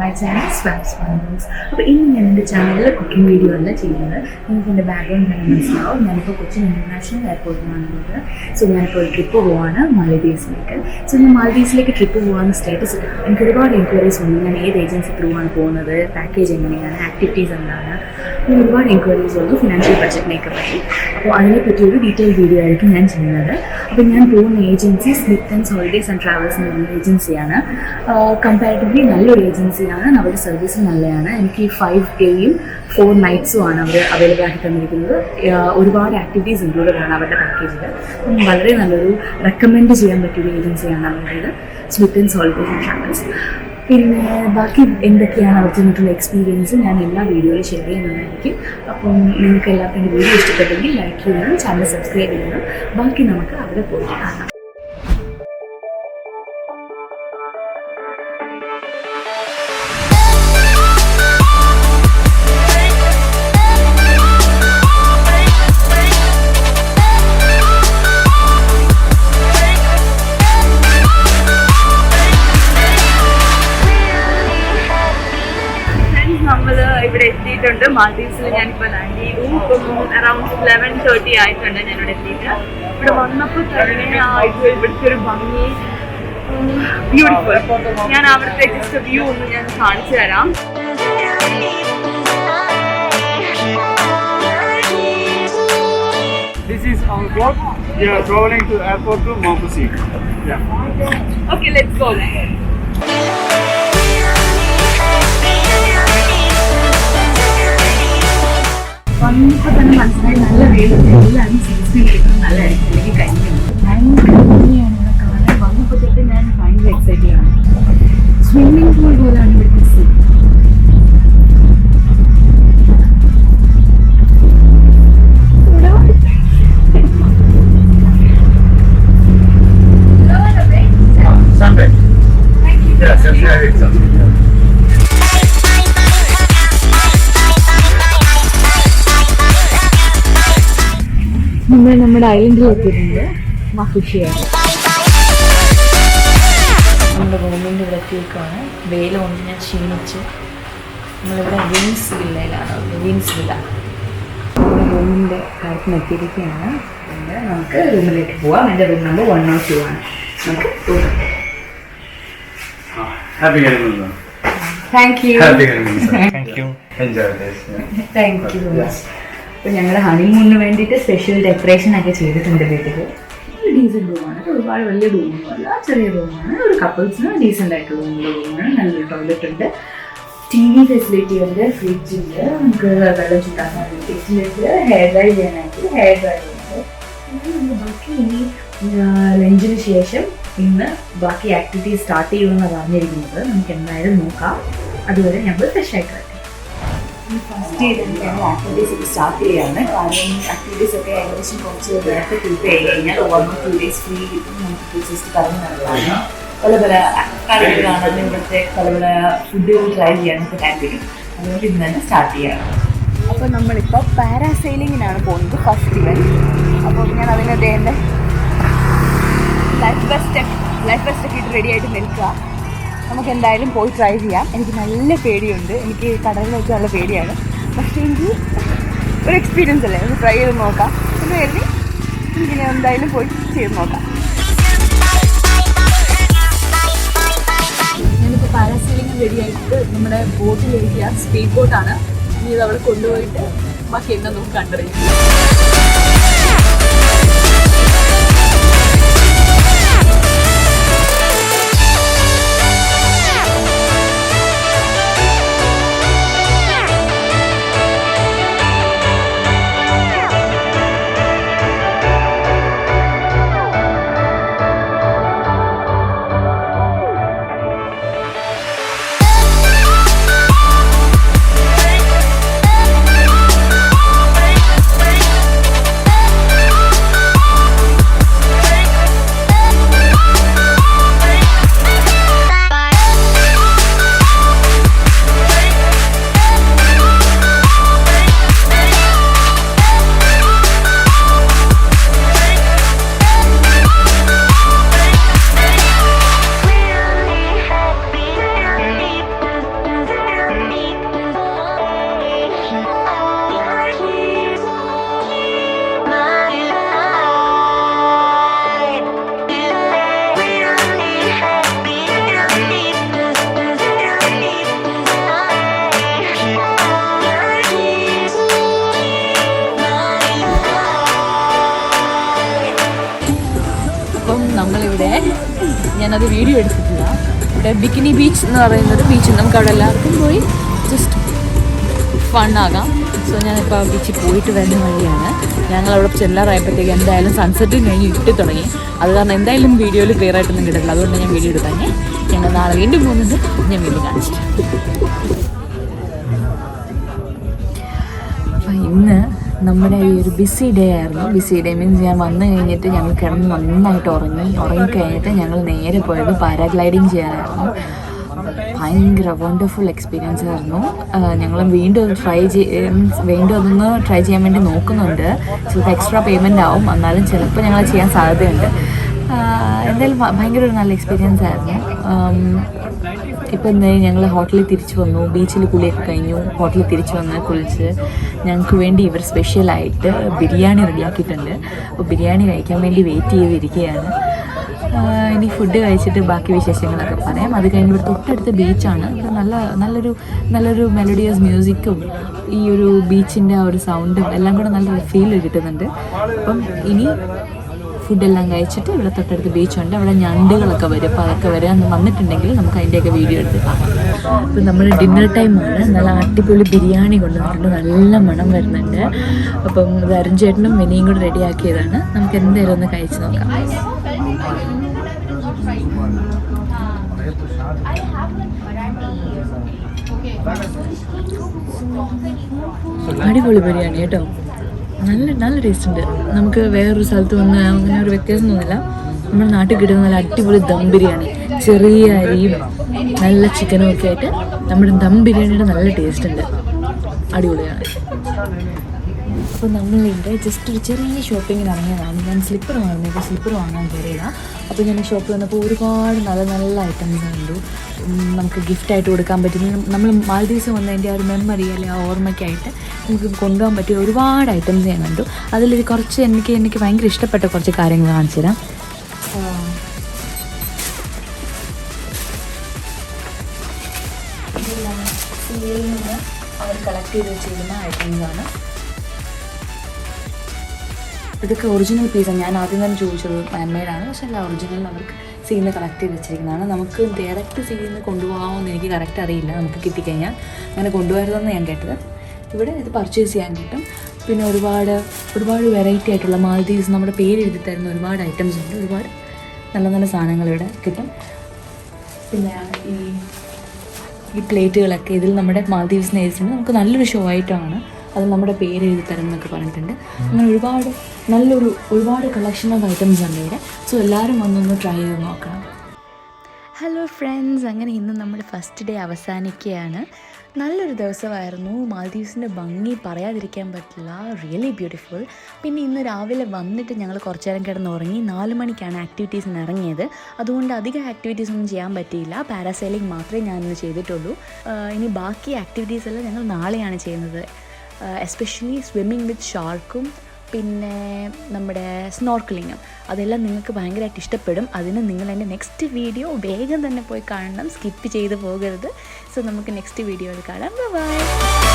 my channel Swaps Bundles. അപ്പോൾ ഇന്ന് ഞാൻ എൻ്റെ ചാനലിൽ കുക്കിംഗ് വീഡിയോ അല്ല ചെയ്യുന്നത്. നിങ്ങൾക്ക് എൻ്റെ ബാക്ക്ഗ്രൗണ്ട് തന്നെ മനസ്സിലാവും. ഞാനിപ്പോൾ കൊച്ചിൻ ഇൻ്റർനാഷണൽ എയർപോർട്ടിലാണ് ഉള്ളത്. സോ ഞാനിപ്പോൾ ഒരു ട്രിപ്പ് പോവാണ് മാലദ്വീപ്സിലേക്ക്. സോ ഞാൻ മാലദ്വീപ്സിലേക്ക് ട്രിപ്പ് പോകാമെന്ന് സ്റ്റേറ്റസ് ഇട്ടു. എനിക്ക് ഒരുപാട് എൻക്വയറീസ് വന്നു. ഞാൻ ഏത് ഏജൻസി ത്രൂ ആണ് പോകുന്നത്, പാക്കേജ് എങ്ങനെയാണ്, ആക്ടിവിറ്റീസ് എന്താണ്, അങ്ങനെ ഒരുപാട് എൻക്വയറീസ് വന്നു ഫിനാൻഷ്യൽ ബഡ്ജറ്റിനെയൊക്കെ പറ്റി. അപ്പോൾ അതിനെപ്പറ്റി ഒരു ഡീറ്റെയിൽ വീഡിയോ ആയിരിക്കും ഞാൻ ചെയ്യുന്നത്. അപ്പോൾ ഞാൻ പോകുന്ന agency Smitten holidays and travels എന്ന് പറയുന്ന ഏജൻസിയാണ്. കമ്പാരിറ്റീവ്ലി നല്ലൊരു ഏജൻസിയാണ്. അവരുടെ സർവീസ് നല്ലതാണ്. എനിക്ക് 5 days 4 nights ആണ് അവർ അവൈലബിൾ ആക്കി തന്നിരിക്കുന്നത്. ഒരുപാട് ആക്ടിവിറ്റീസ് ഇൻക്ലൂഡഡ് ആണ് അവരുടെ പാക്കേജിൽ. വളരെ നല്ലൊരു റെക്കമെൻഡ് ചെയ്യാൻ പറ്റിയൊരു ഏജൻസിയാണ് അവരുടേത്, സ്മിറ്റൻ ഹോളിഡേയ്സ് ആൻഡ് ട്രാവൽസ്. പിന്നെ ബാക്കി എന്തൊക്കെയാണ് അവർക്ക് തന്നിട്ടുള്ള എക്സ്പീരിയൻസ് ഞാൻ എല്ലാ വീഡിയോയിലും ഷെയർ ചെയ്യുന്നതായിരിക്കും. അപ്പം നിങ്ങൾക്ക് എല്ലാവർക്കും എൻ്റെ വീഡിയോ ഇഷ്ടപ്പെട്ടെങ്കിൽ ലൈക്ക് ചെയ്യണം, ചാനൽ സബ്സ്ക്രൈബ് ചെയ്യണം. ബാക്കി നമുക്ക് അവിടെ പോയിട്ട് കാണാം. ഇവിടെ എത്തിയിട്ടുണ്ട്. മാൽഡീവ്സിൽ ഞാനിപ്പോൾ ലാൻഡ് ചെയ്തു. ഇപ്പം അറൗണ്ട് 11:30 ആയിട്ടുണ്ട് ഞാനിവിടെ എത്തിയിട്ട്. ഇവിടെ വന്നപ്പോൾ തന്നെ ഇവിടുത്തെ ഒരു ഭംഗി ബ്യൂട്ടിഫുൾ. ഞാൻ അവിടുത്തെ ജസ്റ്റ് വ്യൂ ഒന്ന് ഞാൻ കാണിച്ചു തരാം. This is our boat. We are traveling to airport to Manta. Yeah. Okay, let's go then. വന്നപ്പോൾ തന്നെ മനസ്സിലായി നല്ല വെയിലുണ്ട്. എല്ലാവരും സീസൺ എടുക്കുന്നത് നല്ലതായിരിക്കും, അല്ലെങ്കിൽ കഴിഞ്ഞു ഭയങ്കര ഭംഗിയാണ് ഇവിടെ കാണാൻ. വന്നപ്പോൾ തൊട്ട് ഞാൻ ഭയങ്കര എക്സൈറ്റഡ് ആണ്. സ്വിമ്മിംഗ് പൂൾ പോലെയാണ് ഇവിടുത്തെ see. Sunday. Thank you. Yes, yes, yeah, നമ്മൾ നമ്മുടെ ഐലൻഡിൽ എത്തിയിട്ടുണ്ട്. മഫുഷിയാണ് നമ്മുടെ റൂമിൻ്റെ ഇവിടെ എത്തിയേക്കാണ്. വെയിൽ കൊണ്ട് ഞാൻ ക്ഷീണിച്ച്. നമ്മളിവിടെ വിൻസ് വില്ലയിലാണ്. വിൻസ് വില്ല നമ്മുടെ റൂമിൻ്റെ കാര്യത്തിന് എത്തിയിരിക്കുകയാണ്. പിന്നെ നമുക്ക് റൂമിലേക്ക് പോവാം. എൻ്റെ റൂം നമ്പർ 102 ആണ്. നമുക്ക് പോകാം. Happy honeymoon. Thank you. Happy honeymoon. Thank you. Enjoy this. Thank you so much. അപ്പോൾ ഞങ്ങളുടെ ഹണിമൂണിന് വേണ്ടിയിട്ട് സ്പെഷ്യൽ ഡെക്കറേഷൻ ഒക്കെ ചെയ്തിട്ടുണ്ട് വീട്ടിൽ. ഒരു ഡീസൻറ്റ് റൂമാണ്. ഒരുപാട് വലിയ റൂമൊന്നുമല്ല, ചെറിയ റൂമാണ്. ഒരു കപ്പിൾസിന് ഡീസൻ്റ് ആയിട്ടുള്ള റൂമാണ്. നല്ലൊരു ടോയ്ലറ്റ് ഉണ്ട്, TV ഫെസിലിറ്റി ഉണ്ട്, ഫ്രിഡ്ജ് ഉണ്ട്, നമുക്ക് വെള്ളം ചൂടാക്കാൻ കിച്ചണിൽ ഹെയർ ഡ്രൈ ചെയ്യാനായിട്ട് ഹെയർ ഡ്രൈ ഉണ്ട്. പിന്നെ ബാക്കി ഇനി ലഞ്ചിന് ശേഷം ഇന്ന് ബാക്കി ആക്ടിവിറ്റീസ് സ്റ്റാർട്ട് ചെയ്യുമെന്നാണ് പറഞ്ഞിരിക്കുന്നത്. നമുക്ക് എന്തായാലും നോക്കാം. അതുവരെ ഞങ്ങൾ ഫ്രഷ് ആയിട്ട് വരാം. ഫസ്റ്റ് ഡേ തന്നെ ഞങ്ങൾ ആക്ടിവിറ്റീസ് ഒക്കെ സ്റ്റാർട്ട് ചെയ്യുകയാണ്. കാരണം ആക്ടിവിറ്റീസ് ഒക്കെ ഏകദേശം കുറച്ച് നേരത്തെ പ്രിപ്പയർ ചെയ്ത് കഴിഞ്ഞാൽ 1 or 2 days ഫ്രീ കിട്ടും. നമുക്ക് ജസ്റ്റ് പറഞ്ഞു നടക്കാനും പല പല കാര്യങ്ങൾ കാണാനും ഇവിടുത്തെ പല പല ഫുഡുകൾ ട്രൈ ചെയ്യാനൊക്കെ ടൈം കിട്ടും. അതുകൊണ്ട് ഇന്ന് തന്നെ സ്റ്റാർട്ട് ചെയ്യണം. അപ്പോൾ നമ്മളിപ്പോൾ പാരാസൈലിങ്ങിനാണ് പോകുന്നത്, ഫസ്റ്റ് ഇവൻറ്റ്. അപ്പോൾ ഞാൻ അതിനകത്ത് എൻ്റെ ലൈഫ് വെസ്റ്റ് ഒക്കെ ഇട്ട് റെഡി ആയിട്ട് നിൽക്കുക. നമുക്ക് എന്തായാലും പോയി ട്രൈ ചെയ്യാം. എനിക്ക് നല്ല പേടിയുണ്ട്. എനിക്ക് കടലിൽ വെച്ച് നല്ല പേടിയാണ്. പക്ഷേ എനിക്ക് ഒരു എക്സ്പീരിയൻസ് അല്ലേ, ഒന്ന് ട്രൈ ചെയ്ത് നോക്കാം എന്ന് കരുതി എനിക്കിനി എന്തായാലും പോയി ചെയ്ത് നോക്കാം. ഞാനിപ്പോൾ പാരാസൈലിംഗ് റെഡി ആയിട്ട് നമ്മുടെ ബോട്ടിലിരിക്കുക. സ്പീഡ് ബോട്ടാണ്. ഇനി ഇത് അവിടെ കൊണ്ടുപോയിട്ട് ബാക്കി എന്താ നമുക്ക് കണ്ടറിയാം. ഞാനത് വീഡിയോ എടുത്തിട്ടില്ല. ഇവിടെ ബിക്കിനി ബീച്ച് എന്ന് പറയുന്നൊരു ബീച്ച്, നമുക്ക് അവിടെ എല്ലാവർക്കും പോയി ജസ്റ്റ് ഫണ്ണാകാം. സോ ഞാനിപ്പോൾ ആ ബീച്ചിൽ പോയിട്ട് വരുന്ന വഴിയാണ്. ഞങ്ങളവിടെ ചെല്ലാറായപ്പോഴത്തേക്ക് എന്തായാലും സൺസെറ്റും കഴിഞ്ഞ് ഇട്ട് തുടങ്ങി. അത് കാരണം എന്തായാലും വീഡിയോയിൽ ക്ലിയർ ആയിട്ടൊന്നും കിട്ടില്ല. അതുകൊണ്ട് ഞാൻ വീഡിയോ എടുത്താൽ ഞങ്ങൾ നാളെ വീണ്ടും പോകുന്നുണ്ട്. ഞാൻ വീണ്ടും കാണിച്ചിട്ട്. അപ്പോൾ ഇന്ന് നമ്മുടെ ഈ ഒരു ബിസി ഡേ ആയിരുന്നു. ബിസി ഡേ മീൻസ് ഞാൻ വന്നു കഴിഞ്ഞിട്ട് ഞങ്ങൾ കിടന്ന് നന്നായിട്ട് ഉറങ്ങിക്കഴിഞ്ഞിട്ട് ഞങ്ങൾ നേരെ പോയത് പാരാഗ്ലൈഡിങ് ചെയ്യാനായിരുന്നു. ഭയങ്കര വണ്ടർഫുൾ എക്സ്പീരിയൻസ് ആയിരുന്നു. ഞങ്ങൾ വീണ്ടും അതൊന്ന് ട്രൈ ചെയ്യാൻ വേണ്ടി നോക്കുന്നുണ്ട്. ചിലപ്പോൾ എക്സ്ട്രാ പേയ്മെൻ്റ് ആവും, എന്നാലും ചിലപ്പോൾ ഞങ്ങൾ ചെയ്യാൻ സാധ്യതയുണ്ട്. എന്തായാലും ഭയങ്കര ഒരു നല്ല എക്സ്പീരിയൻസ് ആയിരുന്നു. ഇപ്പോൾ എന്തായാലും ഞങ്ങൾ ഹോട്ടലിൽ തിരിച്ചു വന്നു. ബീച്ചിൽ കുളിയൊക്കെ കഴിഞ്ഞു. ഹോട്ടലിൽ തിരിച്ചു വന്ന് കുളിച്ച് ഞങ്ങൾക്ക് വേണ്ടി ഇവർ സ്പെഷ്യലായിട്ട് ബിരിയാണി റെഡിയാക്കിയിട്ടുണ്ട്. അപ്പോൾ ബിരിയാണി കഴിക്കാൻ വേണ്ടി വെയിറ്റ് ചെയ്തിരിക്കുകയാണ്. ഇനി ഫുഡ് കഴിച്ചിട്ട് ബാക്കി വിശേഷങ്ങളൊക്കെ പറയാം. അത് കഴിഞ്ഞ് ഇവിടെ തൊട്ടടുത്ത ബീച്ചാണ്. ഇവിടെ നല്ലൊരു മെലഡിയസ് മ്യൂസിക്കും ഈ ഒരു ബീച്ചിൻ്റെ ആ ഒരു സൗണ്ടും എല്ലാം കൂടെ നല്ലൊരു ഫീൽ കിട്ടുന്നുണ്ട്. അപ്പം ഇനി ഫുഡെല്ലാം കഴിച്ചിട്ട് ഇവിടെ തൊട്ടടുത്ത് ബീച്ചുണ്ട്. അവിടെ ഞണ്ടുകളൊക്കെ വരും. അപ്പോൾ അതൊക്കെ വന്നിട്ടുണ്ടെങ്കിൽ നമുക്ക് അതിൻ്റെയൊക്കെ വീഡിയോ എടുത്ത് കാണാം. അപ്പോൾ നമ്മൾ ഡിന്നർ ടൈമാണ്. നല്ല അടിപൊളി ബിരിയാണി കൊണ്ടുവന്നിട്ടുണ്ട്. നല്ല മണം വരുന്നുണ്ട്. അപ്പം ഇത് അരുൺ ചേട്ടനും വിനയും കൂടെ റെഡിയാക്കിയതാണ്. നമുക്ക് എന്തായാലും ഒന്ന് കഴിച്ച് നോക്കാം. അടിപൊളി ബിരിയാണി കേട്ടോ. നല്ല ടേസ്റ്റ് ഉണ്ട്. നമുക്ക് വേറൊരു സ്ഥലത്ത് വന്ന് അങ്ങനെ ഒരു വ്യത്യാസം തോന്നില്ല. നമ്മുടെ നാട്ടിൽ കിട്ടുന്ന നല്ല അടിപൊളി ദം ബിരിയാണി, ചെറിയ അരിയും നല്ല ചിക്കനും ഒക്കെ ആയിട്ട് നമ്മുടെ ദം ബിരിയാണിയുടെ നല്ല ടേസ്റ്റ് ഉണ്ട്. അടിപൊളിയാണ്. അപ്പോൾ നമ്മളിവിടെ ജസ്റ്റ് ഒരു ചെറിയ ഷോപ്പിങ്ങിന് ഇറങ്ങിയതാണ്. ഞാൻ സ്ലിപ്പർ വാങ്ങാൻ കയറിയതാണ്. അപ്പോൾ ഞാൻ ഈ ഷോപ്പിൽ വന്നപ്പോൾ ഒരുപാട് നല്ല ഐറ്റംസ് കണ്ടു. നമുക്ക് ഗിഫ്റ്റായിട്ട് കൊടുക്കാൻ പറ്റുന്ന, നമ്മൾ മാൽദീവ്സ് വന്നതിൻ്റെ ആ ഒരു മെമ്മറി അല്ലെങ്കിൽ ആ ഓർമ്മയ്ക്കായിട്ട് നമുക്ക് കൊണ്ടുപോകാൻ പറ്റിയ ഒരുപാട് ഐറ്റംസ് ഞാൻ കണ്ടു. അതിൽ കുറച്ച് എനിക്ക് ഭയങ്കര ഇഷ്ടപ്പെട്ട കുറച്ച് കാര്യങ്ങൾ കാണിച്ചു തരാം. സീയിൽ നിന്ന് അവർ കളക്ട് ചെയ്ത് വെച്ചിരുന്ന ഐറ്റംസാണ്. ഇതൊക്കെ ഒറിജിനൽ പീസാണ്. ഞാൻ ആദ്യം തന്നെ ചോദിച്ചത് മാൻമെയ്ഡാണ്, പക്ഷേ അല്ല, ഒറിജിനൽ അവർക്ക് സീയിൽ നിന്ന് കളക്ട് ചെയ്ത് വെച്ചിരിക്കുന്നതാണ്. നമുക്ക് ഡയറക്റ്റ് സീയിൽ നിന്ന് കൊണ്ടുപോകാമെന്ന് എനിക്ക് കറക്റ്റ് അറിയില്ല. നമുക്ക് കിട്ടിക്കഴിഞ്ഞാൽ അങ്ങനെ കൊണ്ടുപോകരുതെന്ന് ഞാൻ കേട്ടത്. ഇവിടെ ഇത് പർച്ചേസ് ചെയ്യാൻ കിട്ടും. പിന്നെ ഒരുപാട് വെറൈറ്റി ആയിട്ടുള്ള മാൽദീവ്സ് നമ്മുടെ പേര് എഴുതി തരുന്ന ഒരുപാട് ഐറ്റംസ് ഉണ്ട്. ഒരുപാട് നല്ല സാധനങ്ങൾ ഇവിടെ കിട്ടും. പിന്നെ ഈ പ്ലേറ്റുകളൊക്കെ ഇതിൽ നമ്മുടെ മാൽദീവ്സിന് എഴുതിയിട്ടുണ്ട്. നമുക്ക് നല്ലൊരു ഷോ ആയിട്ടാണ്. അത് നമ്മുടെ പേര് എഴുതി തരം എന്നൊക്കെ പറഞ്ഞിട്ടുണ്ട്. അങ്ങനെ ഒരുപാട് കളക്ഷൻ ഓഫ് ഐറ്റംസ് ഉണ്ട് ഇവിടെ. സോ എല്ലാവരും വന്നൊന്ന് ട്രൈ ചെയ്ത് നോക്കണം. ഹലോ ഫ്രണ്ട്സ്, അങ്ങനെ ഇന്ന് നമ്മുടെ ഫസ്റ്റ് ഡേ അവസാനിക്കുകയാണ്. നല്ലൊരു ദിവസമായിരുന്നു. മാൽദീവ്സിൻ്റെ ഭംഗി പറയാതിരിക്കാൻ പറ്റില്ല. Really beautiful. പിന്നെ ഇന്ന് രാവിലെ വന്നിട്ട് ഞങ്ങൾ കുറച്ചു നേരം കിടന്ന് ഉറങ്ങി. 4 മണിക്കാണ് ആക്ടിവിറ്റീസിന് ഇറങ്ങിയത്. അതുകൊണ്ട് അധികം ആക്ടിവിറ്റീസ് ഒന്നും ചെയ്യാൻ പറ്റിയില്ല. പാരാസൈലിംഗ് മാത്രമേ ഞാനിന്ന് ചെയ്തിട്ടുള്ളൂ. ഇനി ബാക്കി ആക്ടിവിറ്റീസ് എല്ലാം ഞങ്ങൾ നാളെയാണ് ചെയ്യുന്നത്. എസ്പെഷ്യലി സ്വിമ്മിങ് വിത്ത് ഷാർക്കും പിന്നെ നമ്മുടെ സ്നോർക്കലിങ്ങും. അതെല്ലാം നിങ്ങൾക്ക് ഭയങ്കരമായിട്ട് ഇഷ്ടപ്പെടും. അതിന് നിങ്ങൾ എൻ്റെ നെക്സ്റ്റ് വീഡിയോ വേഗം തന്നെ പോയി കാണണം. സ്കിപ്പ് ചെയ്ത് പോകരുത്. സോ നമുക്ക് നെക്സ്റ്റ് വീഡിയോയിൽ കാണാം. ബൈ.